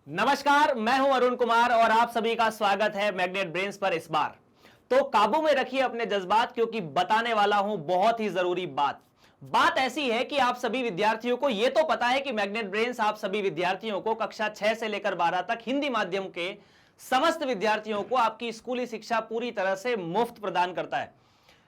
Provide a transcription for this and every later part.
नमस्कार, मैं हूं अरुण कुमार और आप सभी का स्वागत है मैग्नेट ब्रेन्स पर। इस बार तो काबू में रखिए अपने जज्बात, क्योंकि बताने वाला हूं बहुत ही जरूरी बात ऐसी है कि आप सभी विद्यार्थियों को यह तो पता है कि मैग्नेट ब्रेन्स आप सभी विद्यार्थियों को कक्षा 6 से लेकर 12 तक हिंदी माध्यम के समस्त विद्यार्थियों को आपकी स्कूली शिक्षा पूरी तरह से मुफ्त प्रदान करता है।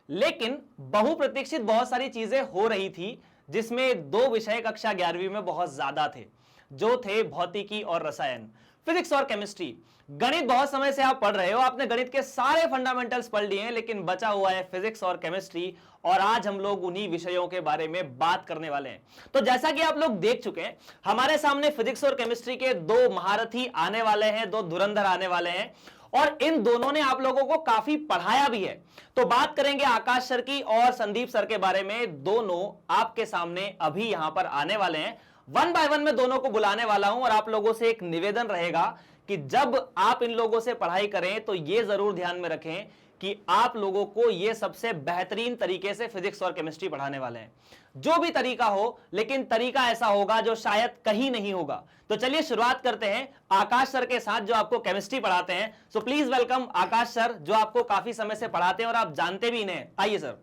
लेकिन बहुप्रतीक्षित बहुत सारी चीजें हो रही थी, जिसमें दो विषय कक्षा 11वीं में बहुत ज्यादा थे, जो थे भौतिकी और रसायन, फिजिक्स और केमिस्ट्री। गणित बहुत समय से आप पढ़ रहे हो, आपने गणित के सारे फंडामेंटल्स पढ़ लिए हैं, लेकिन बचा हुआ है फिजिक्स और केमिस्ट्री, और आज हम लोग उन्हीं विषयों के बारे में बात करने वाले हैं। तो जैसा कि आप लोग देख चुके हैं, हमारे सामने फिजिक्स और केमिस्ट्री के दो महारथी आने वाले हैं, दो धुरंधर आने वाले हैं, और इन दोनों ने आप लोगों को काफी पढ़ाया भी है। तो बात करेंगे आकाश सर की और संदीप सर के बारे में। दोनों आपके सामने अभी यहां पर आने वाले हैं। वन बाय वन में दोनों को बुलाने वाला हूं, और आप लोगों से एक निवेदन रहेगा कि जब आप इन लोगों से पढ़ाई करें तो यह जरूर ध्यान में रखें कि आप लोगों को यह सबसे बेहतरीन तरीके से फिजिक्स और केमिस्ट्री पढ़ाने वाले हैं। जो भी तरीका हो, लेकिन तरीका ऐसा होगा जो शायद कहीं नहीं होगा। तो चलिए शुरुआत करते हैं आकाश सर के साथ, जो आपको केमिस्ट्री पढ़ाते हैं। So please welcome Akash sir, जो आपको काफी समय से पढ़ाते हैं और आप जानते भी इन्हें। आइए सर।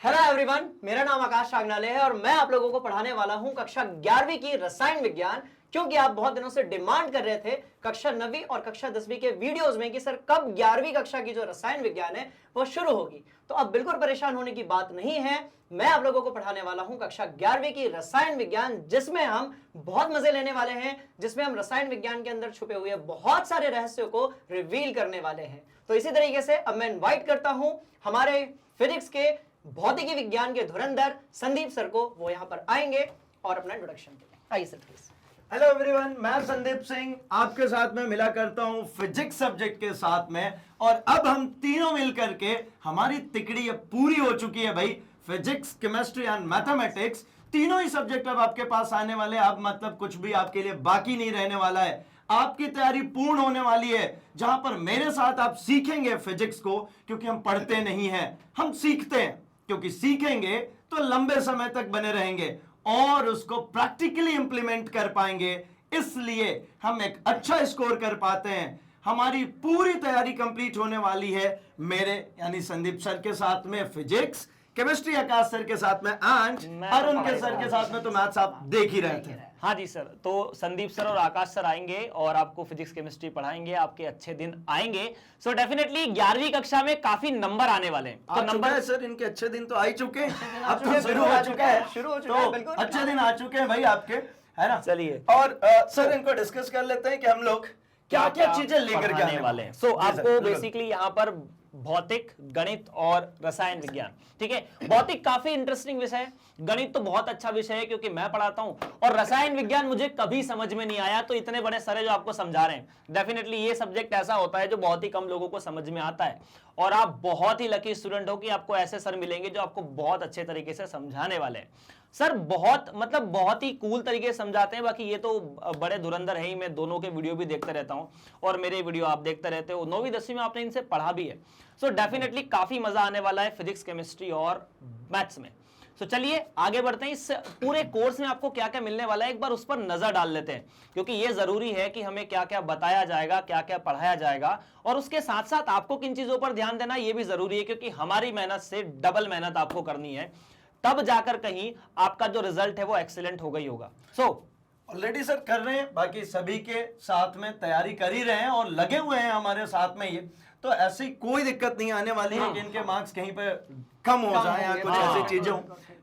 हेलो एवरीवन, मेरा नाम आकाश रागनाले है और मैं आप लोगों को पढ़ाने वाला हूं कक्षा 11वीं की रसायन विज्ञान। क्योंकि आप बहुत दिनों से डिमांड कर रहे थे कक्षा 9वीं और कक्षा 10वीं के वीडियोस में कि सर कब 11वीं कक्षा की जो रसायन विज्ञान है वो शुरू होगी। तो अब बिल्कुल परेशान होने की बात नहीं है। मैं आप लोगों को पढ़ाने वाला हूं कक्षा 11वीं की रसायन विज्ञान, जिसमें हम बहुत मजे लेने वाले हैं, जिसमें हम रसायन विज्ञान के अंदर छुपे हुए बहुत सारे रहस्यों को रिवील करने वाले हैं। तो इसी तरीके से अब मैं इन्वाइट करता हूं हमारे फिजिक्स के भौतिकी विज्ञान के धुरंधर संदीप सर को। वो यहाँ पर आएंगे और अपना इंट्रोडक्शन देंगे। आइए सर प्लीज। हेलो एवरीवन, मैं संदीप सिंह आपके साथ में मिला करता हूं फिजिक्स सब्जेक्ट के साथ में, और अब हम तीनों मिलकर के हमारी तिकड़ी अब पूरी हो चुकी है भाई। फिजिक्स, केमिस्ट्री एंड मैथमेटिक्स तीनों ही सब्जेक्ट अब आपके पास आने वाले हैं। अब मतलब कुछ भी आपके लिए बाकी नहीं रहने वाला है। आपकी तैयारी पूर्ण होने वाली है, जहां पर मेरे साथ आप सीखेंगे फिजिक्स को, क्योंकि हम पढ़ते नहीं हैं, हम सीखते हैं। क्योंकि सीखेंगे तो लंबे समय तक बने रहेंगे और उसको प्रैक्टिकली इंप्लीमेंट कर पाएंगे, इसलिए हम एक अच्छा स्कोर कर पाते हैं। हमारी पूरी तैयारी कंप्लीट होने वाली है मेरे यानी संदीप सर के साथ में फिजिक्स, केमिस्ट्री आकाश सर के साथ में, एंड अरुण के सर के साथ में तो मैथ्स आप देख ही रहे थे। हाँ जी सर, तो संदीप सर और आकाश सर आएंगे और आपको फिजिक्स केमिस्ट्री पढ़ाएंगे। आपके अच्छे दिन आएंगे। सो डेफिनेटली 11वीं कक्षा में काफी नंबर आने वाले हैं। तो नंबर सर, इनके अच्छे दिन तो आ ही चुके हैं, अब तो शुरू हो चुका है, तो अच्छे दिन आ चुके हैं भाई आपके, है ना। चलिए, और सर इनको डिस्कस कर लेते हैं कि हम लोग क्या क्या चीजें लेकर के आने वाले हैं। सो आपको बेसिकली यहाँ पर भौतिक, गणित और रसायन विज्ञान, ठीक है। भौतिक काफी इंटरेस्टिंग विषय है, गणित तो बहुत अच्छा विषय है क्योंकि मैं पढ़ाता हूं, और रसायन विज्ञान मुझे कभी समझ में नहीं आया। तो इतने बड़े सर जो आपको समझा रहे हैं, डेफिनेटली ये सब्जेक्ट ऐसा होता है जो बहुत ही कम लोगों को समझ में आता है, और आप बहुत ही लकी स्टूडेंट हो कि आपको ऐसे सर मिलेंगे जो आपको बहुत अच्छे तरीके से समझाने वाले हैं। सर बहुत ही कूल तरीके से समझाते हैं। बाकी ये तो बड़े धुरंधर है ही, मैं दोनों के वीडियो भी देखते रहता हूं और मेरे वीडियो आप देखते रहते हो। 9वीं 10वीं में आपने इनसे पढ़ा भी है। सो डेफिनेटली काफी मजा आने वाला है फिजिक्स, केमिस्ट्री और मैथ्स में। सो चलिए आगे बढ़ते हैं। इस पूरे कोर्स में आपको क्या क्या मिलने वाला है, एक बार उस पर नजर डाल लेते हैं, क्योंकि ये जरूरी है कि हमें क्या क्या बताया जाएगा, क्या क्या पढ़ाया जाएगा, और उसके साथ साथ आपको किन चीजों पर ध्यान देना ये भी जरूरी है, क्योंकि हमारी मेहनत से डबल मेहनत आपको करनी है, तब जाकर कहीं आपका जो रिजल्ट है वो एक्सीलेंट होगा ही होगा। सो ऑलरेडी सर कर रहे हैं, बाकी सभी के साथ में तैयारी कर ही रहे हैं और लगे हुए हैं हमारे साथ में। ये तो ऐसी कोई दिक्कत नहीं आने वाली है कि इनके मार्क्स कहीं पे कम हो जाए या कुछ ऐसी चीजें हो,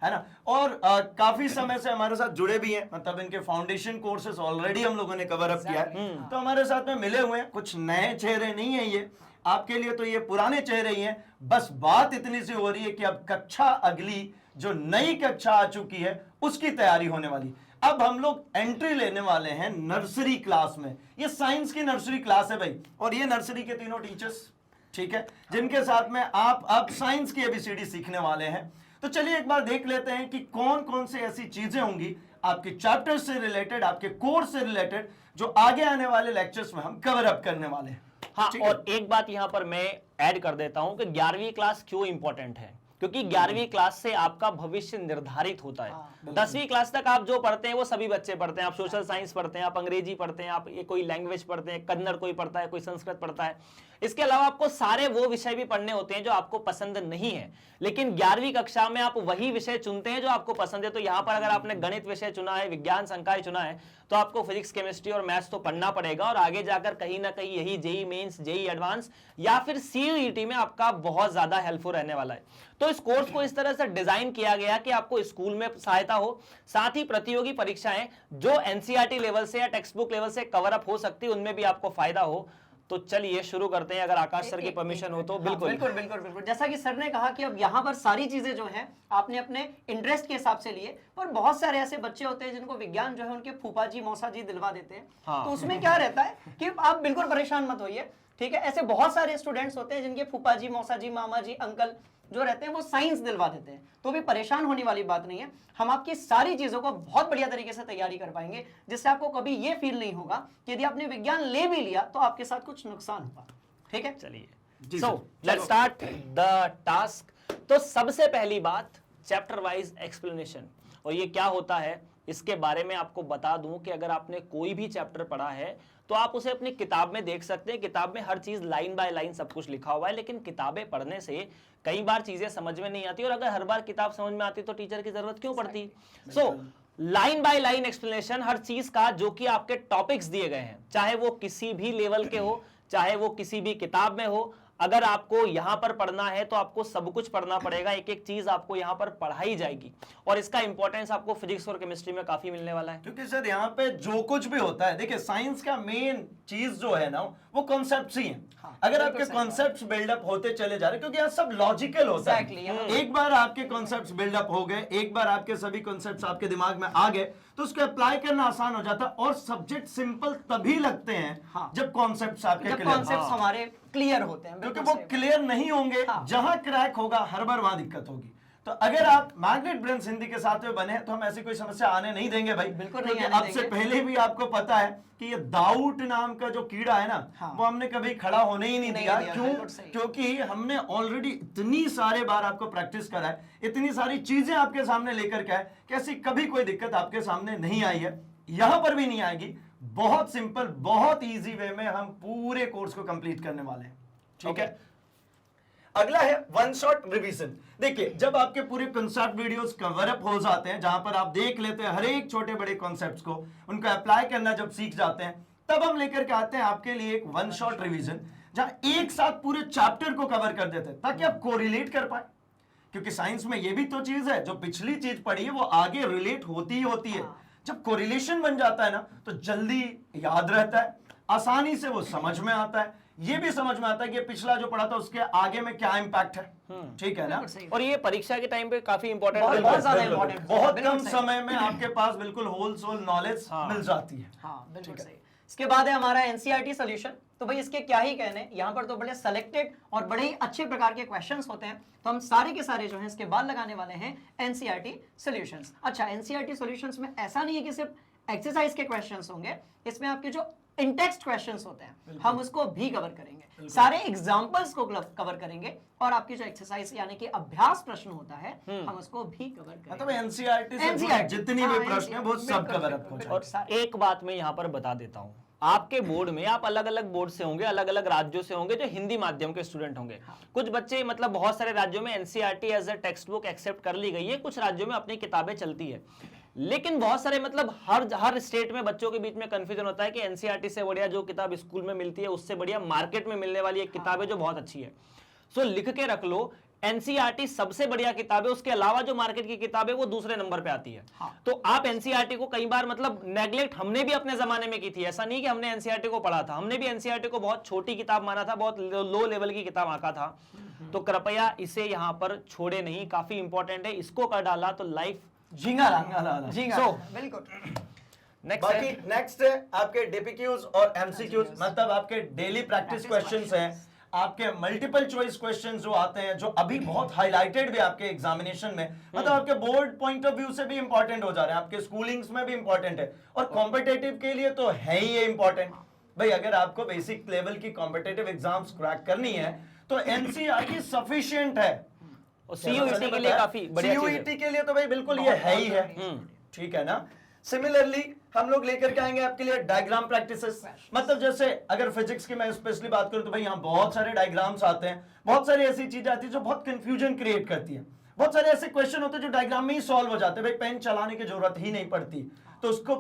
है ना। और काफी समय से हमारे साथ जुड़े भी हैं, मतलब इनके फाउंडेशन कोर्सेज ऑलरेडी हम लोगों ने कवर अप किया है, तो हमारे साथ में मिले हुए हैं। कुछ नए चेहरे नहीं है ये आपके लिए, तो ये पुराने चेहरे ही हैं। बस बात इतनी सी हो रही है कि अब कक्षा अगली जो नई कक्षा आ चुकी है उसकी तैयारी होने वाली। अब हम लोग एंट्री लेने वाले हैं नर्सरी क्लास में। ये साइंस की नर्सरी क्लास है भाई, और ये नर्सरी के तीनों टीचर्स, ठीक है, जिनके साथ में आप अब साइंस की एबीसीडी सीखने वाले हैं। तो चलिए एक बार देख लेते हैं कि कौन कौन से ऐसी चीजें होंगी आपके चैप्टर से रिलेटेड, आपके कोर्स से रिलेटेड, जो आगे आने वाले लेक्चर्स में हम कवर अप करने वाले हैं। हाँ, और एक बात यहां पर मैं ऐड कर देता हूं कि 11वीं क्लास क्यों इंपॉर्टेंट है। क्योंकि 11वीं क्लास से आपका भविष्य निर्धारित होता है। 10वीं क्लास तक आप जो पढ़ते हैं वो सभी बच्चे पढ़ते हैं। आप सोशल साइंस पढ़ते हैं, आप अंग्रेजी पढ़ते हैं, आप ये कोई लैंग्वेज पढ़ते हैं, कन्नड़ कोई पढ़ता है, कोई संस्कृत पढ़ता है। इसके अलावा आपको सारे वो विषय भी पढ़ने होते हैं जो आपको पसंद नहीं है, लेकिन 11वीं कक्षा में आप वही विषय चुनते हैं जो आपको पसंद है। तो यहां पर अगर आपने गणित विषय चुना है, विज्ञान संकाय चुना है, तो आपको फिजिक्स, केमिस्ट्री और मैथ्स तो पढ़ना पड़ेगा, और आगे जाकर कहीं ना कहीं यही जेई मेंस, जेई एडवांस या फिर सीयूईटी में आपका बहुत ज्यादा हेल्पफुल रहने वाला है। तो इस कोर्स को इस तरह से डिजाइन किया गया कि आपको स्कूल में सहायता हो, साथ ही प्रतियोगी परीक्षाएं जो एनसीईआरटी लेवल से या टेक्स्ट बुक लेवल से कवर अप हो सकती है उनमें भी आपको फायदा हो। तो चलिए शुरू करते हैं, अगर आकाश सर की परमिशन हो तो। बिल्कुल बिल्कुल बिल्कुल बिल्कुल। जैसा कि सर ने कहा कि अब यहाँ पर सारी चीजें जो हैं आपने अपने इंटरेस्ट के हिसाब से लिए, और बहुत सारे ऐसे बच्चे होते हैं जिनको विज्ञान जो है उनके फूफा जी मौसा जी दिलवा देते हैं। हाँ। तो उसमें क्या रहता है कि आप बिल्कुल परेशान मत होइए, ठीक है। ऐसे बहुत सारे स्टूडेंट्स होते हैं जिनके फूफा जी, मौसा जी, मामा जी, अंकल जो रहते हैं वो साइंस दिलवा देते हैं, तो भी परेशान होने वाली बात नहीं है। हम आपकी सारी चीजों को बहुत बढ़िया तरीके से तैयारी कर पाएंगे, जिससे आपको कभी ये फील नहीं होगा कि यदि आपने विज्ञान ले भी लिया तो आपके साथ कुछ नुकसान होगा, ठीक है। चलिए, so let's start the task. तो सबसे पहली बात, चैप्टर वाइज एक्सप्लेनेशन। और ये क्या होता है इसके बारे में आपको बता दूं कि अगर आपने कोई भी चैप्टर पढ़ा है तो आप उसे अपनी किताब में देख सकते हैं। किताब में हर चीज लाइन बाय लाइन सब कुछ लिखा हुआ है, लेकिन किताबें पढ़ने से कई बार चीजें समझ में नहीं आती, और अगर हर बार किताब समझ में आती तो टीचर की जरूरत क्यों पड़ती। So line by line explanation हर चीज का, जो कि आपके टॉपिक्स दिए गए हैं, चाहे वो किसी भी लेवल के हो, चाहे वो किसी भी किताब में हो। अगर आपको यहां पर पढ़ना है तो आपको सब कुछ पढ़ना पड़ेगा, एक एक चीज आपको यहां पर पढ़ाई जाएगी, और इसका इंपॉर्टेंस आपको फिजिक्स और केमिस्ट्री में काफी मिलने वाला है। क्योंकि सर यहाँ पे जो कुछ भी होता है, देखिए साइंस का मेन चीज जो है ना वो कॉन्सेप्ट्स ही हैं। अगर आपके कॉन्सेप्ट्स बिल्डअप होते चले जा रहे, क्योंकि यहाँ सब लॉजिकल होता है। एक बार आपके कॉन्सेप्ट्स बिल्डअप हो गए, एक बार आपके सभी कॉन्सेप्ट्स आपके दिमाग में आ गए, तो उसको अप्लाई करना आसान हो जाता है। और सब्जेक्ट सिंपल तभी लगते हैं जब कॉन्सेप्ट्स आपके कॉन्सेप्ट्स हमारे क्लियर होते हैं, क्योंकि वो क्लियर नहीं होंगे, जहां क्रैक होगा हर बार वहां दिक्कत होगी। तो अगर आप मैग्नेट ब्रेन्स हिंदी के साथ में बने तो हम ऐसी कोई समस्या आने नहीं देंगे भाई, बिल्कुल नहीं क्योंकि अब से पहले भी आपको पता है कि ये दाऊट नाम का जो कीड़ा है ना, वो हमने कभी खड़ा होने ही नहीं दिया। क्यों? क्योंकि हमने ऑलरेडी इतनी सारे बार आपको प्रैक्टिस करा है, इतनी सारी चीजें आपके सामने लेकर के आए कि ऐसी कभी कोई दिक्कत आपके सामने नहीं आई है, यहां पर भी नहीं आएगी। बहुत सिंपल, बहुत इजी वे में हम पूरे कोर्स को कंप्लीट करने वाले हैं, ठीक है। अगला है वन शॉट रिवीजन। देखिए, जब आपके पूरे कॉन्सेप्ट वीडियोस कवर अप हो जाते हैं, जहां पर आप देख लेते हैं हर एक छोटे बड़े कॉन्सेप्ट्स को, उनको अप्लाई करना जब सीख जाते हैं, तब हम लेकर के आते हैं आपके लिए एक वन शॉट रिवीजन, जहां एक साथ पूरे चैप्टर को कवर कर देते हैं, ताकि आप कोरिलेट कर पाए। क्योंकि साइंस में ये भी तो चीज है, जो पिछली चीज पढ़ी है वो आगे रिलेट होती ही होती है। जब कोरिलेशन बन जाता है ना, तो जल्दी याद रहता है, आसानी से वो समझ में आता है, ये भी समझ में आता है कि पिछला जो पढ़ा था उसके आगे में क्या इंपैक्ट है, ठीक है ना। और ये परीक्षा के टाइम पे काफी इंपॉर्टेंट, बहुत ज्यादा इंपॉर्टेंट, बहुत कम समय में आपके पास बिल्कुल होल सोल नॉलेज मिल जाती है। हाँ, बिल्कुल सही। इसके बाद है हमारा एनसीईआरटी सॉल्यूशन। तो भाई इसके क्या ही कहने, यहाँ पर तो बड़े सेलेक्टेड और बड़े ही अच्छे प्रकार के क्वेश्चंस होते हैं, तो हम सारे के सारे जो हैं इसके बाद लगाने वाले हैं एनसीईआरटी सॉल्यूशंस। अच्छा, एनसीईआरटी सॉल्यूशंस में ऐसा नहीं है कि सिर्फ एक्सरसाइज के क्वेश्चंस होंगे, इसमें आपके जो इन-टेक्स्ट क्वेश्चंस होते हैं हम उसको भी कवर करेंगे, सारे एग्जांपल्स को कवर करेंगे, और आपकी जो एक्सरसाइज यानी कि अभ्यास प्रश्न होता है हम उसको भी कवर करेंगे। मतलब एनसीईआरटी से जितनी भी प्रश्न है वो सब कवर अप हो जाएगा। और एक बात मैं यहाँ पर बता देता हूँ, आपके बोर्ड में, आप अलग अलग बोर्ड से होंगे, अलग अलग राज्यों से होंगे जो हिंदी माध्यम के स्टूडेंट होंगे। कुछ बच्चे, मतलब बहुत सारे राज्यों में NCERT as a textbook accept कर ली गई है, कुछ राज्यों में अपनी किताबें चलती है, लेकिन बहुत सारे, मतलब हर स्टेट में बच्चों के बीच में कंफ्यूजन होता है कि एनसीईआरटी से बढ़िया जो किताब स्कूल में मिलती है उससे बढ़िया मार्केट में मिलने वाली एक किताब है जो बहुत अच्छी है। सो लिख के रख लो, एनसीईआरटी सबसे बढ़िया किताब है, उसके अलावा जो मार्केट की किताब है वो दूसरे नंबर पे आती है। तो आप एनसीईआरटी को कई बार, मतलब नेग्लेक्ट हमने भी अपने जमाने में की थी, ऐसा नहीं कि हमने एनसीईआरटी को पढ़ा था, हमने भी एनसीईआरटी को बहुत छोटी किताब माना था, बहुत लो लेवल की किताब आंका था। तो कृपया इसे यहाँ पर छोड़े नहीं, काफी इंपॉर्टेंट है, इसको कर डाला तो लाइफ बिल्कुल। नेक्स्ट है आपके डीपीक्यूज और एमसीक्यूज, मतलब आपके डेली प्रैक्टिस क्वेश्चंस हैं, आपके मल्टीपल चॉइस क्वेश्चंस जो आते हैं, जो अभी बहुत हाईलाइटेड भी आपके एग्जामिनेशन में, मतलब आपके बोर्ड पॉइंट ऑफ व्यू से भी इंपॉर्टेंट हो जा रहे हैं, आपके स्कूलिंग्स में भी इंपॉर्टेंट है, और कॉम्पिटेटिव के लिए तो है ही ये इंपॉर्टेंट। भाई अगर आपको बेसिक लेवल की कॉम्पिटेटिव एग्जाम्स क्रैक करनी है तो एनसीईआरटी सफिशिएंट है। और CUET के लिए काफी बढ़िया चीज है। CUET के लिए तो भाई बिल्कुल ये है ही है, ठीक है ना। सिमिलरली हम लोग लेकर के आएंगे आपके लिए डायग्राम प्रैक्टिसेस। मतलब जैसे अगर फिजिक्स की मैं स्पेशली बात करूं तो भाई यहाँ बहुत सारे डायग्राम्स आते हैं, बहुत सारी ऐसी चीजें आती है जो बहुत कंफ्यूजन क्रिएट करती है। बहुत सारे ऐसे क्वेश्चन होते हैं जो डायग्राम में ही सॉल्व हो जाते हैं, भाई पेन चलाने की जरूरत ही नहीं पड़ती, तो उसको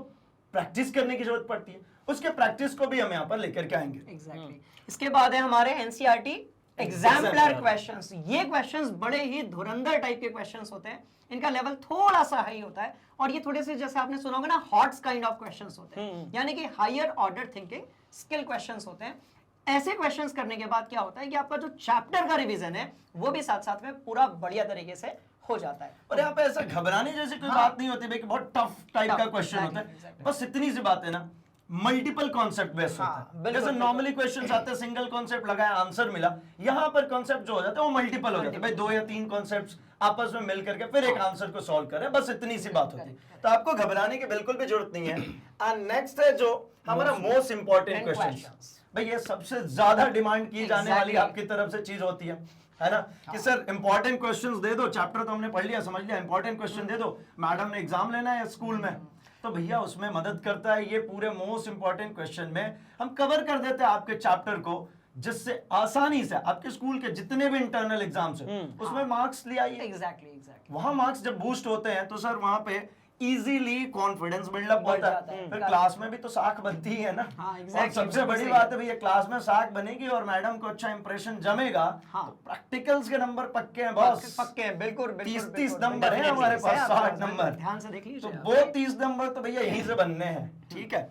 प्रैक्टिस करने की जरूरत पड़ती है। उसके प्रैक्टिस को भी हम यहाँ पर लेकर के आएंगे। एग्जैक्टली। इसके बाद है हमारे एनसीईआरटी एग्जाम्पलर क्वेश्चंस। ये क्वेश्चंस बड़े ही धुरंधर टाइप के क्वेश्चंस होते हैं, इनका लेवल थोड़ा सा हाई होता है और ये थोड़े से जैसे आपने सुना होगा ना हॉट्स काइंड ऑफ क्वेश्चंस होते हैं, यानी कि higher order thinking skill questions होते हैं। ऐसे क्वेश्चंस करने के बाद क्या होता है कि आपका जो चैप्टर का रिवीजन है वो भी साथ साथ में पूरा बढ़िया तरीके से हो जाता है। और यहाँ पे ऐसा घबराने जैसी कोई बात नहीं होती भाई कि बहुत टफ टाइप का क्वेश्चन होता है। बस इतनी सी बात है ना, मल्टीपल कॉन्सेप्ट बेस्ड होता है। जैसे नॉर्मली क्वेश्चंस आते हैं सिंगल कॉन्सेप्ट लगाया आंसर मिला, यहाँ पर कॉन्सेप्ट जो हो जाता है वो मल्टीपल हो जाता है। भाई 2 या 3 कॉन्सेप्ट्स आपस में मिल करके फिर एक आंसर को सॉल्व करें, बस इतनी सी बात होती है। तो आपको घबराने की बिल्कुल भी जरूरत नहीं है। नेक्स्ट है जो हमारा मोस्ट इंपॉर्टेंट क्वेश्चन, भाई ये सबसे ज्यादा डिमांड की जाने वाली आपकी तरफ से चीज होती है ना, कि सर इंपॉर्टेंट क्वेश्चंस दे दो, चैप्टर तो हमने पढ़ लिया समझ लिया, इंपॉर्टेंट क्वेश्चन दे दो, मैडम ने एग्जाम लेना है स्कूल में। तो भैया उसमें मदद करता है ये पूरे मोस्ट इंपॉर्टेंट क्वेश्चन में हम कवर कर देते हैं आपके चैप्टर को, जिससे आसानी से आपके स्कूल के जितने भी इंटरनल एग्जाम्स हैं उसमें मार्क्स ले आइए। एग्जैक्टली। वहां मार्क्स जब बूस्ट होते हैं तो सर वहां पे इजीली कॉन्फिडेंस बिल्डअप होता है, फिर क्लास में भी तो साख बनती है ना। और सबसे बड़ी बात है भैया क्लास में साख बनेगी और मैडम को अच्छा इंप्रेशन जमेगा, तो प्रैक्टिकल्स के नंबर पक्के हैं बॉस, पक्के हैं, बिल्कुल 30 नंबर है हमारे पास, 60 नंबर, ध्यान से देख तो लीजिए। वो 30 नंबर तो भैया यहीं से बनने हैं, ठीक है।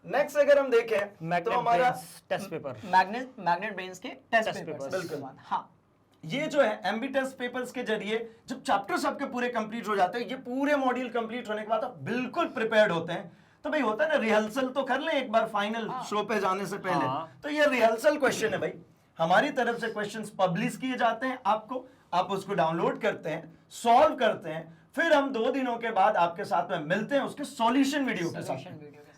नेक्स्ट अगर हम देखें तो हमारा टेस्ट पेपर, मैग्नेट ब्रेन्स के टेस्ट पेपर्स। बिल्कुल। हाँ, ये जो है एमबी टेस्ट पेपर्स के जरिए जब चैप्टर्स आपके पूरे कंप्लीट हो जाते हैं, ये पूरे मॉड्यूल कंप्लीट होने के बाद आप बिल्कुल प्रिपेयर्ड होते हैं। तो भाई होता है ना रिहर्सल तो कर लें एक बार फाइनल शो पे जाने से पहले। तो ये रिहर्सल क्वेश्चन है भाई, हमारी तरफ से क्वेश्चंस पब्लिश किए जाते हैं आपको, आप उसको डाउनलोड करते हैं, सॉल्व करते हैं, फिर हम 2 दिनों के बाद आपके साथ में मिलते हैं उसके सॉल्यूशन वीडियो के साथ,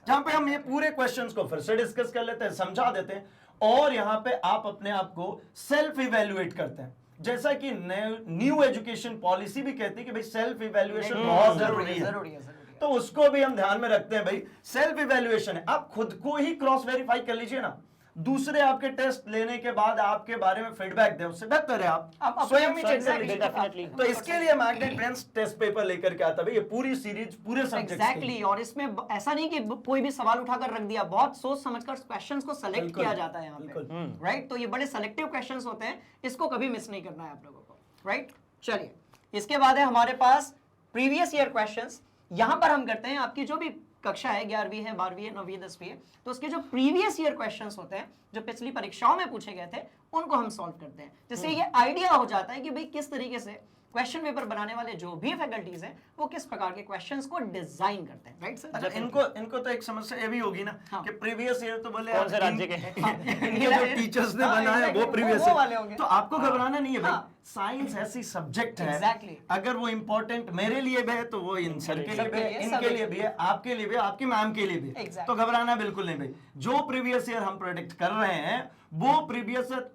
जहां पे हम ये पूरे क्वेश्चंस को फिर से डिस्कस कर लेते हैं, समझा देते हैं और यहाँ पे आप अपने आप को सेल्फ इवेल्युएट करते हैं। जैसा कि न्यू एजुकेशन पॉलिसी भी कहती है कि भाई सेल्फ इवेल्युएशन बहुत जरूरी है, तो उसको भी हम ध्यान में रखते हैं। भाई सेल्फ इवेल्युएशन है, आप खुद को ही क्रॉस वेरीफाई कर लीजिए ना, दूसरे आपके टेस्ट लेने के बाद आपके बारे में फीडबैक दें, उससे बेहतर है आप स्वयं ही चेक कर लीजिए। तो इसके लिए मैग्नेट ब्रेन्स टेस्ट पेपर लेकर के आता है ये पूरी सीरीज पूरे सब्जेक्ट्स एग्जैक्टली। और इसमें ऐसा नहीं कि कोई भी सवाल उठाकर रख दिया, बहुत सोच समझकर क्वेश्चंस को सेलेक्ट किया जाता है यहाँ पे, राइट। तो ये बड़े सेलेक्टिव क्वेश्चंस होते हैं, इसको कभी मिस नहीं करना है आप लोगों को, राइट। चलिए इसके बाद है हमारे पास प्रीवियस ईयर क्वेश्चंस। यहाँ पर हम करते हैं आपकी जो भी कक्षा है, 11वीं है, 12वीं है, 9वीं, 10वीं है, तो उसके जो प्रीवियस ईयर क्वेश्चंस होते हैं जो पिछली परीक्षाओं में पूछे गए थे उनको हम सॉल्व करते हैं, जिससे ये आइडिया हो जाता है कि भाई किस तरीके से क्वेश्चन पेपर बनाने वाले जो भी फैकल्टीज हैं वो किस प्रकार के क्वेश्चंस को डिजाइन करते हैं, राइट सर। अच्छा, इनको तो एक समस्या ये भी होगी ना कि प्रीवियस ईयर तो बोले कौन से राज्य के इनके जो टीचर्स ने बनाया वो प्रीवियस वाले होंगे। तो आपको घबराना नहीं है भाई, साइंस ऐसी सब्जेक्ट है, अगर वो इंपॉर्टेंट मेरे लिए भी है तो वो इन सर के लिए भी है, इनके लिए भी है, आपके लिए भी है, आपकी मैम के लिए भी है, तो घबराना बिल्कुल नहीं भाई। जो प्रीवियस ईयर हम प्रेडिक्ट कर रहे हैं वो प्रीवियस ईयर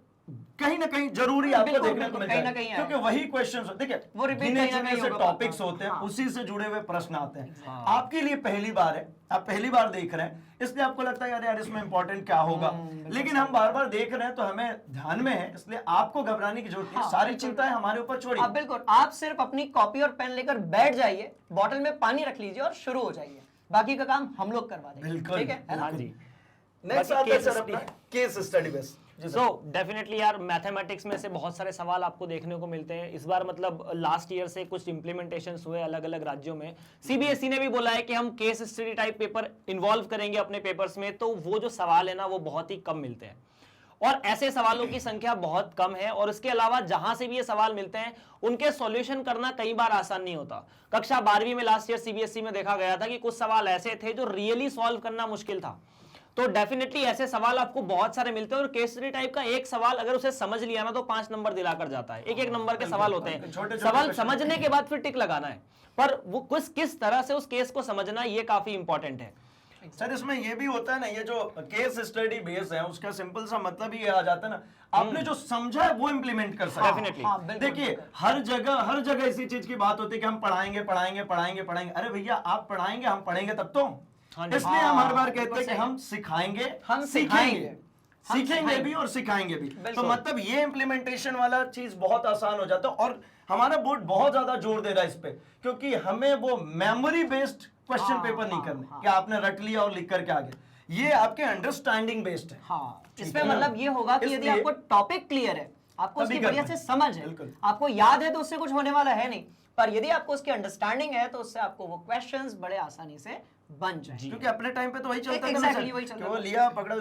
कहीं ना कहीं जरूरी आपको देखने को मिलता है, क्योंकि वही क्वेश्चंस देखिए वो गिने चुने से टॉपिक्स होते हैं, उसी से जुड़े हुए प्रश्न आते हैं। आपके लिए पहली बार है, आप पहली बार देख रहे हैं, इसलिए आपको लगता है यार इसमें इंपॉर्टेंट क्या होगा, लेकिन हम बार बार देख रहे हैं तो हमें ध्यान में है, इसलिए आपको घबराने की जरूरत नहीं, सारी चिंताएं हमारे ऊपर छोड़िए। बिल्कुल, आप सिर्फ अपनी कॉपी और पेन लेकर बैठ जाइए, बॉटल में पानी रख लीजिए और शुरू हो जाइए, बाकी का काम हम लोग करवा देंगे, ठीक है। हाँ जी। नेक्स्ट आता है सर अपना case study based. So definitely यार मैथमेटिक्स में से बहुत सारे सवाल आपको देखने को मिलते हैं। इस बार मतलब लास्ट ईयर से कुछ इम्प्लीमेंटेशंस हुए अलग अलग राज्यों में। सीबीएसई ने भी बोला है कि हम case study type paper involve करेंगे अपने पेपर्स में, तो वो जो सवाल है ना वो बहुत ही कम मिलते हैं और ऐसे सवालों की संख्या बहुत कम है। और इसके अलावा जहां से भी ये सवाल मिलते हैं उनके सॉल्यूशन करना कई बार आसान नहीं होता। कक्षा 12वीं में लास्ट ईयर सीबीएसई में देखा गया था कि कुछ सवाल ऐसे थे जो रियली सॉल्व करना मुश्किल था। तो डेफिनेटली ऐसे सवाल आपको बहुत सारे मिलते हैं और केस स्टडी टाइप का एक सवाल अगर उसे समझ लिया ना तो 5 नंबर दिलाकर जाता है। एक नंबर के सवाल होते हैं, सवाल समझने के बाद फिर टिक लगाना है, पर वो किस तरह से उस केस को समझना ये काफी इंपॉर्टेंट है। सर इसमें ये भी होता है ना, ये जो केस स्टडी बेस है उसका सिंपल सा मतलब ही ये आ जाता है ना, आपने जो समझा है वो इम्प्लीमेंट कर सकते Definitely. हाँ, बिल्कुल, देखिए बिल्कुल। हर जगह इसी चीज की बात होती है कि हम पढ़ाएंगे पढ़ाएंगे पढ़ाएंगे पढ़ाएंगे। अरे भैया आप पढ़ाएंगे हम पढ़ेंगे तब तो, हाँ जी। इसलिए हम हर बार कहते बिल्कुल हैं कि सही। हम सिखाएंगे हम सीखेंगे हम सीखेंगे सिखाएंगे। भी और सिखाएंगे भी। तो बिल्कुल। मतलब ये इम्प्लीमेंटेशन वाला चीज बहुत आसान हो जाता है और हमारा बोर्ड बहुत ज्यादा जोर दे रहा है इस पे, क्योंकि हमें वो मेमोरी बेस्ड क्वेश्चन हाँ, पेपर नहीं हाँ, करने हाँ। कि आपने रट लिया और लिख करके आगे, ये आपके अंडरस्टैंडिंग बेस्ड है। हाँ, ठीक इसमें है ना? मतलब ये होगा कि यदि इसलिए- आपको टॉपिक क्लियर है, आपको तभी उसकी बढ़िया करना से है। समझ है, बिल्कुल। आपको याद है तो उससे कुछ होने वाला है नहीं, पर यदि आपको उसकी अंडरस्टैंडिंग है तो उससे आपको वो क्वेश्चंस बड़े आसानी से बन जाएंगे। क्योंकि अपने टाइम पे तो वही चलता था ना Exactly, सर, वही चलता कि वो था। लिया पकड़ा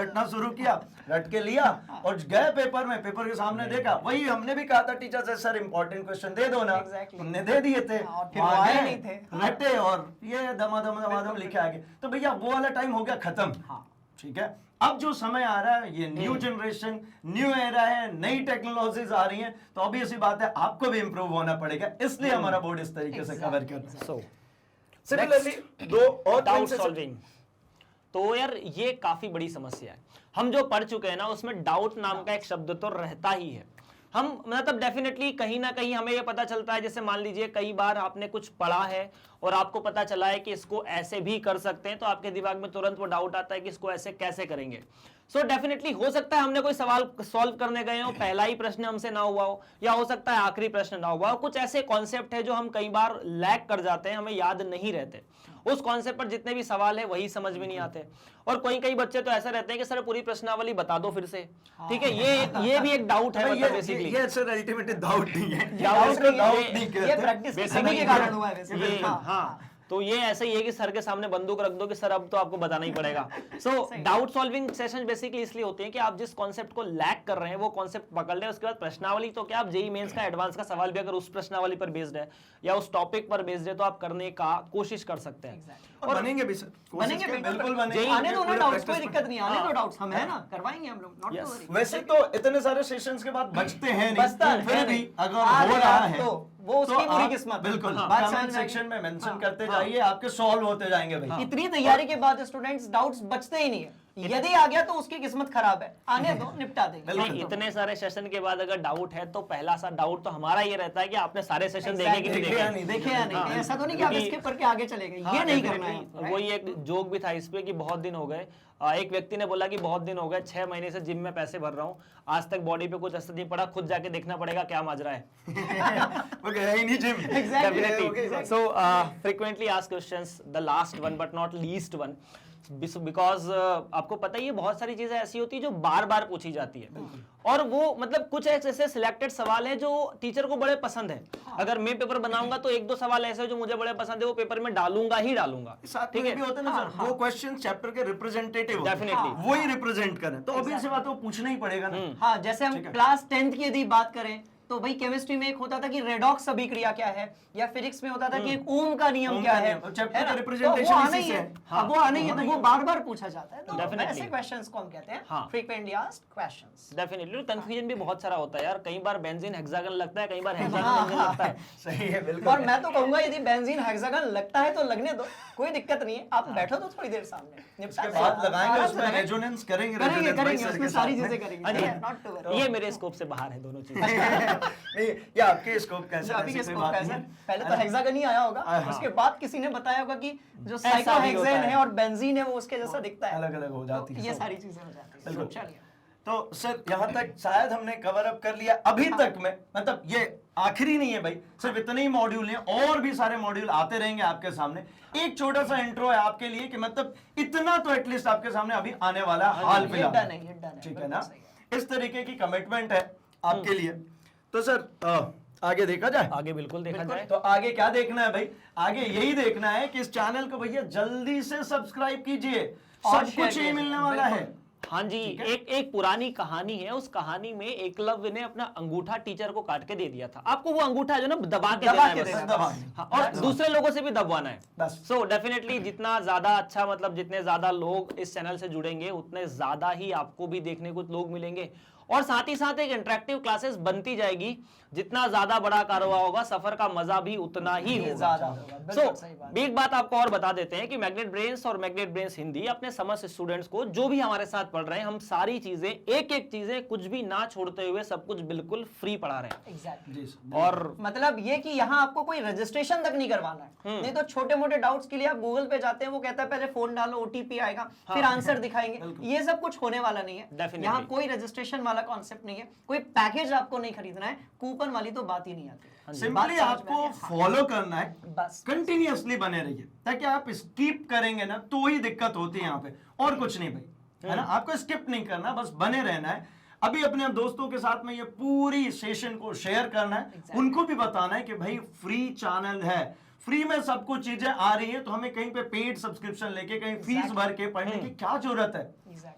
रटना शुरू किया, रट के लिया और गए पेपर में, पेपर के सामने देखा, वही हमने भी कहा था टीचर से सर इंपॉर्टेंट क्वेश्चन दे दो ना, Exactly. हमने दे दिए थे, हाँ, और फिर वहाँ वो आए गए, नहीं थे। रटे और ये दमादम लिखे आगे। तो भैया वो वाला टाइम हो गया खत्म। हाँ। ठीक है, अब जो समय आ रहा है ये न्यू जनरेशन, न्यू एरा है, नई टेक्नोलॉजीज आ रही हैं, तो ऑब्वियस सी बात है आपको भी इंप्रूव होना पड़ेगा, इसलिए हमारा बोर्ड इस तरीके से कवर कर रहा है। सो सिमिलरली दो और डाउट concepts- सॉल्विंग, तो यार ये काफी बड़ी समस्या है। हम जो पढ़ चुके हैं ना उसमें डाउट नाम का एक शब्द तो रहता ही है। हम मतलब डेफिनेटली कहीं ना कहीं हमें ये पता चलता है, जैसे मान लीजिए कई बार आपने कुछ पढ़ा है और आपको पता चला है कि इसको ऐसे भी कर सकते हैं, तो आपके दिमाग में तुरंत वो डाउट आता है कि इसको ऐसे कैसे करेंगे। सो डेफिनेटली हो सकता है हमने कोई सवाल सॉल्व करने गए हो, पहला ही प्रश्न हमसे ना हुआ हो, या हो सकता है आखिरी प्रश्न ना हुआ हो। कुछ ऐसे कॉन्सेप्ट है जो हम कई बार लैग कर जाते हैं, हमें याद नहीं रहते। उस कॉन्सेप्ट पर जितने भी सवाल है वही समझ में नहीं आते। और कई बच्चे तो ऐसे रहते हैं कि सर पूरी प्रश्नावली बता दो फिर से। ठीक है, ये भी एक डाउट है, मतलब बेसिकली ये सर अल्टीमेटली डाउट नहीं है, Doubt इसको नहीं है, doubt ये- नहीं ये कहते। प्रैक्टिस Basically करने के कारण हुआ है वैसे। ये हाँ, हाँ, तो ये ऐसे ही है कि सर के सामने बंदूक रख दो कि सर अब तो आपको बताना ही पड़ेगा। सो डाउट सॉल्विंग सेशन बेसिकली इसलिए होते हैं कि आप जिस कॉन्सेप्ट को लैक कर रहे हैं वो कॉन्सेप्ट पकड़ लें, उसके बाद प्रश्नावली तो क्या, आप जेईई मेंस का एडवांस का सवाल भी अगर उस प्रश्नावली पर बेस्ड है या उस टॉपिक पर बेस्ड है तो आप करने का कोशिश कर सकते हैं। और बनेंगे भी सर, कोशिश बनेंगे करें, बिल्कुल बिल्कुल बनेंगे। जेईई आने दो ना पूरे डाउट्स, practice कोई में। दिक्कत नहीं, आने दो डाउट्स, हम है ना, करवाएंगे हम लोग, नॉट टू Yes. वरी। वैसे तो इतने सारे सेशंस के बाद बचते हैं नहीं, बचता फिर है भी नहीं। अगर आ हो गया रहा है तो वो उसकी तो पूरी आप किस्मत है। बिल्कुल हाँ, बात कमेंट समझ में सेक्शन आई। में मेंशन हाँ, करते हाँ। जाइए, आपके सॉल्व होते जाएंगे भाई। इतनी तैयारी के बाद स्टूडेंट्स डाउट्स बचते ही नहीं है, यदि आ गया तो उसकी किस्मत खराब है, आने दो, निपटा देंगे। बिल्कुल। नहीं, इतने सारे सेशन के बाद अगर डाउट है तो पहला सा डाउट तो हमारा ये रहता है कि आपने सारे सेशन देखे कि नहीं देखे या देखे। नहीं देखे या नहीं, हाँ। ऐसा तो नहीं कि आप क्योंकि- स्किप करके आगे चले गए, ये नहीं करना है। वही एक जोक भी था इस पे कि बहुत दिन हो गए, एक व्यक्ति ने बोला कि बहुत दिन हो गए, 6 महीने से जिम में पैसे भर रहा हूँ, आज तक बॉडी पे कुछ असर नहीं पड़ा, खुद जाके देखना पड़ेगा क्या माजरा है। वो गया ही नहीं gym. Definitely. So frequently asked questions, the last one but not least one, because आपको पता ही है बहुत सारी चीजें ऐसी होती है जो बार बार पूछी जाती है, और वो मतलब कुछ ऐसे सिलेक्टेड सवाल है जो टीचर को बड़े पसंद है। अगर मैं पेपर बनाऊंगा तो 1-2 सवाल ऐसे जो मुझे बड़े पसंद है, वो पेपर में डालूंगा ही डालूंगा। साथ ठीक में है, भी होते हैं ना सर, वो क्वेश्चन चैप्टर के रिप्रेजेंटेटिव Definitely. वही रिप्रेजेंट करें, तो ऑब्वियस बात है वो पूछना ही पड़ेगा ना। हाँ, जैसे हम ठीक है। क्लास 10th की यदि बात करें तो भाई केमिस्ट्री में एक होता था कि रेडॉक्स अभिक्रिया क्या है, या फिजिक्स में होता था कि एक ओम का नियम ओम क्या का है, नियम, चैप्टर है ना? का representation तो वो आना इसी ही से है। है। हाँ, वो आना ही है, तो वो बार बार पूछा जाता है, तो Definitely. ऐसे क्वेश्चंस को हम कहते हैं हाँ। Frequently asked questions. Definitely confusion भी बहुत सारा होता है यार, कई बार बेंजीन हेक्सागन लगता है, कई बार हेक्सागन हाँ, बेंजीन लगता है। सही है, और बिल्कुल। मैं तो कहूंगा यदि बेंजीन हेक्सागन लगता है तो लगने दो, कोई दिक्कत नहीं है, आप बैठो तो थोड़ी देर सामने, निपटा उसके देंगे। बाद लगाएंगे आराम से उसमें लगाएंगे। रेजोनेंस करेंगे, करेंगे resonance करेंगे भाई सर उसमें के सारी साथ में। चीजें करेंगे, नॉट टू वरी। ये मेरे स्कोप से बाहर है दोनों चीजें। नहीं, ये आपके स्कोप का जो है, अभी ऐसी के कोई स्कोप बात का नहीं है है। सर, पहले तो हेक्सागन ही आया होगा, हाँ। उसके बाद किसी ने बताया होगा कि जो ऐसा भी होता साइक्लोहेक्सेन है। है और बेंजीन है वो उसके जैसा दिखता है, अलग अलग हो जाती तो है ये सब। सारी चीजें हो जाती है। बिल्कुल। चलिए, तो सर यहाँ तक शायद हमने कवर अप कर लिया अभी तक में, मतलब ये आखिरी नहीं है भाई, सिर्फ इतने ही मॉड्यूल हैं, और भी सारे मॉड्यूल आते रहेंगे आपके सामने। एक छोटा सा इंट्रो है आपके लिए कि मतलब इतना तो एटलीस्ट आपके सामने अभी आने वाला है हाल ये फिलहाल, done है, ये done है, ठीक है बिल्कुल ना? सही है। इस तरीके की कमिटमेंट है आपके लिए। तो सर आगे देखा जाए। आगे बिल्कुल देखा जाए। तो आगे क्या देखना है भाई, आगे यही देखना है कि इस चैनल को भैया जल्दी से सब्सक्राइब कीजिए, और सब शेयर कुछ ही कीजिए, मिलने वाला है। बिल्कुल। हाँ जी, एक पुरानी कहानी है, उस कहानी में एकलव्य ने अपना अंगूठा टीचर को काट के दे दिया था। आपको वो अंगूठा जो ना दबा के देना है बस। देना है, दबा। बस। हाँ, और दूसरे लोगों से भी दबवाना है बस। सो डेफिनेटली जितना ज्यादा अच्छा, मतलब जितने ज्यादा लोग इस चैनल से जुड़ेंगे उतने ज्यादा ही आपको भी देखने को लोग मिलेंगे, और साथ ही साथ एक इंटरेक्टिव क्लासेस बनती जाएगी। जितना ज्यादा बड़ा कारोबार होगा, सफर का मजा भी उतना ही होगा। ज्यादा होगा, बिल्कुल सही बात। एक बात आपको और बता देते हैं कि मैग्नेट ब्रेन्स और मैग्नेट ब्रेन्स हिंदी अपने समस्त स्टूडेंट्स को, जो भी हमारे साथ पढ़ रहे हैं, हम सारी चीजें, एक एक चीजें कुछ भी ना छोड़ते हुए सब कुछ बिल्कुल फ्री पढ़ा रहे हैं। एग्जैक्टली। जी सर। और मतलब ये कि यहाँ आपको कोई रजिस्ट्रेशन तक नहीं करवाना है। नहीं तो छोटे मोटे डाउट्स के लिए आप गूगल पे जाते हैं, वो कहता है पहले फोन डालो, ओटीपी आएगा, फिर आंसर दिखाएंगे। ये सब कुछ होने वाला नहीं है। Definitely. यहाँ कोई रजिस्ट्रेशन वाला कॉन्सेप्ट नहीं है, कोई पैकेज आपको नहीं खरीदना है, कूपन वाली तो बात ही नहीं आती। सिंपली बात समझ में आपको आ रही है? फॉलो करना है, बस। कंटिन्यूअसली बने रहिए, ताकि आप स्किप करेंगे ना तो ही दिक्कत होती है यहाँ पे, और कुछ नहीं भाई, है ना। आपको स्किप नहीं करना, बस बने रहना है। अभी अपने दोस्तों के साथ में ये पूरी सेशन को शेयर करना है, उनको भी बताना है कि भाई फ्री चैनल है, फ्री में सब कुछ चीजें आ रही है, तो हमें कहीं पे पेड सब्सक्रिप्शन लेके, कहीं फीस भर के पढ़ने की क्या जरूरत है।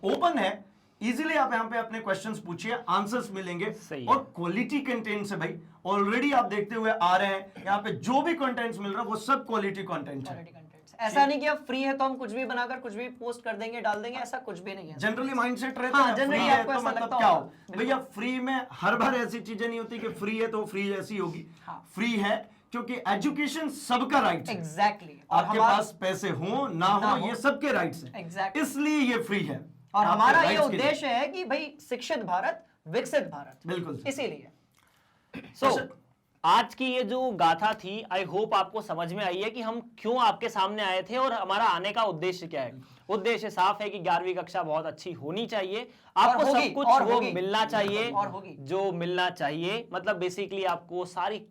ओपन है, इजीली आप यहाँ पे अपने क्वेश्चंस पूछिए, आंसर्स मिलेंगे, और क्वालिटी कंटेंट से भाई ऑलरेडी आप देखते हुए आ रहे हैं, यहाँ पे जो भी कंटेंट्स मिल रहा है वो सब क्वालिटी कंटेंट है। ऐसा नहीं कि अब फ्री है तो हम कुछ भी बनाकर कुछ भी पोस्ट कर देंगे, डाल देंगे, ऐसा कुछ भी नहीं है। जनरली माइंडसेट रहता हाँ, है जनरली फ्री है आपको तो ऐसा मतलब लगता क्या हो होगा। भैया, फ्री में हर बार ऐसी चीजें नहीं होती कि फ्री है तो फ्री ऐसी होगी। फ्री है क्योंकि एजुकेशन सबका राइट है। एग्जैक्टली। आपके पास पैसे हो ना हो, ये सबके राइट्स हैं। Exactly. इसलिए ये फ्री है, और आपके हमारा ये rights के लिए। उद्देश्य है कि भाई शिक्षित भारत, विकसित भारत। बिल्कुल। इसीलिए सो आज की ये जो गाथा थी, आई होप आपको समझ में आई है कि हम क्यों आपके सामने आए थे और हमारा आने का उद्देश्य क्या है। उद्देश्य साफ है कि 11वीं कक्षा बहुत अच्छी होनी चाहिए, आपको सब कुछ वो मिलना चाहिए जो मिलना चाहिए। मतलब बेसिकली आपको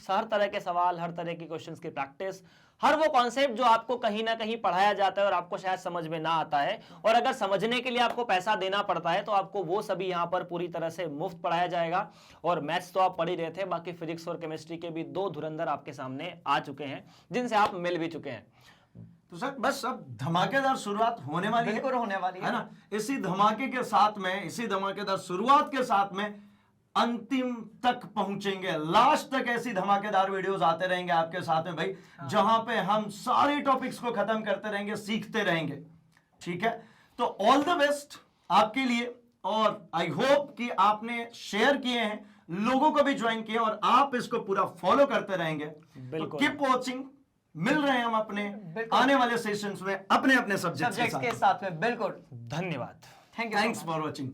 हर तरह के सवाल, हर तरह के क्वेश्चंस की प्रैक्टिस, हर वो कॉन्सेप्ट जो आपको कहीं ना कहीं पढ़ाया जाता है और आपको शायद समझ में ना आता है, और अगर समझने के लिए आपको पैसा देना पड़ता है तो आपको वो सभी यहाँ पर पूरी तरह से मुफ्त पढ़ाया जाएगा। और मैथ्स तो आप पढ़ ही रहे थे, बाकी फिजिक्स और केमिस्ट्री के भी 2 धुरंधर आपके सामने आ चुके हैं, जिनसे आप मिल भी चुके हैं। तो सर बस अब धमाकेदार शुरुआत होने वाली है, बिल्कुल होने वाली है ना। इसी धमाके के साथ में, इसी धमाकेदार शुरुआत के साथ में अंतिम तक पहुंचेंगे, लास्ट तक ऐसी धमाकेदार वीडियोस आते रहेंगे आपके साथ में भाई, जहां पे हम सारे टॉपिक्स को खत्म करते रहेंगे, सीखते रहेंगे। ठीक है, तो ऑल द बेस्ट आपके लिए, और आई होप कि आपने शेयर किए हैं, लोगों को भी ज्वाइन किया, और आप इसको पूरा फॉलो करते रहेंगे। तो कीप वॉचिंग, मिल रहे हैं हम अपने आने वाले सेशंस में अपने अपने सब्जेक्ट्स के साथ में। बिल्कुल, धन्यवाद। Thanks for watching.